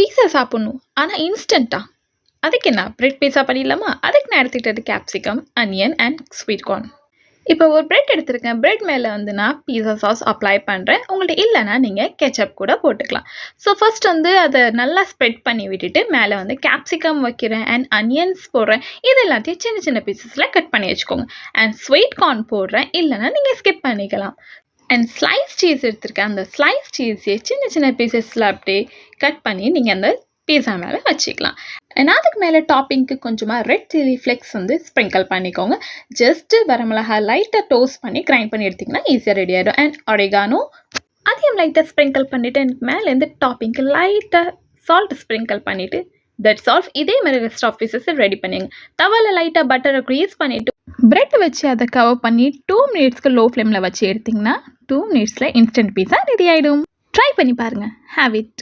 பீஸா சாப்பிட்ணும். ஆனா இன்ஸ்டன்ட்டா? அதுக்கு என்ன பிரெட் பீஸா பண்ணிடலாமா? அதுக்கு நான் எடுத்துக்கிட்டது capsicum, onion and sweet corn. இப்போ ஒரு பிரெட் எடுத்திருக்கேன். பிரெட் மேலே வந்து நான் பீஸா சாஸ் அப்ளை பண்ணுறேன். உங்கள்ட்ட இல்லைன்னா நீங்கள் கெச்சப் கூட போட்டுக்கலாம். ஸோ ஃபர்ஸ்ட் வந்து அதை நல்லா ஸ்ப்ரெட் பண்ணி விட்டுட்டு மேலே வந்து கேப்சிகம் வைக்கிறேன் அண்ட் அனியன்ஸ் போடுறேன். இது எல்லாத்தையும் சின்ன சின்ன பீசஸில் கட் பண்ணி வச்சுக்கோங்க. அண்ட் ஸ்வீட் கார்ன் போடுறேன். இல்லைன்னா நீங்கள் ஸ்கிப் பண்ணிக்கலாம். அண்ட் ஸ்லைஸ் சீஸ் எடுத்திருக்கேன். அந்த ஸ்லைஸ் சீஸை சின்ன சின்ன பீசஸில் அப்படியே கட் பண்ணி நீங்கள் அந்த பீஸா மேலே வச்சுக்கலாம். அண்ட் அதுக்கு மேலே டாப்பிங்க்கு கொஞ்சமாக ரெட் சில்லி ஃப்ளெக்ஸ் வந்து ஸ்ப்ரிங்கிள் பண்ணிக்கோங்க. ஜஸ்ட்டு வரமிளகா லைட்டாக டோஸ்ட் பண்ணி கிரைண்ட் பண்ணி எடுத்திங்கன்னா ஈஸியாக ரெடி ஆகிடும். அண்ட் ஒரிகானோ அதையும் லைட்டாக ஸ்ப்ரிங்கிள் பண்ணிவிட்டு எனக்கு மேலேருந்து டாப்பிங்க்கு லைட்டாக சால்ட் ஸ்ப்ரிங்கிள் பண்ணிவிட்டு தட்ஸ் ஆல். இதே மாதிரி ரெஸ்ட் ஆஃப் பீசஸ் ரெடி பண்ணிங்க. தவாவில் லைட்டாக பட்டரை க்ரீஸ் பண்ணிவிட்டு பிரெட் வச்சு அதை கவர் பண்ணி 2 மினிட்ஸ்க்கு லோ ஃப்ளேமில் வச்சு எடுத்திங்கன்னா 2 மினிட்ஸில் இன்ஸ்டன்ட் பீஸா ரெடி ஆகிடும். ட்ரை பண்ணி பாருங்கள். Have it.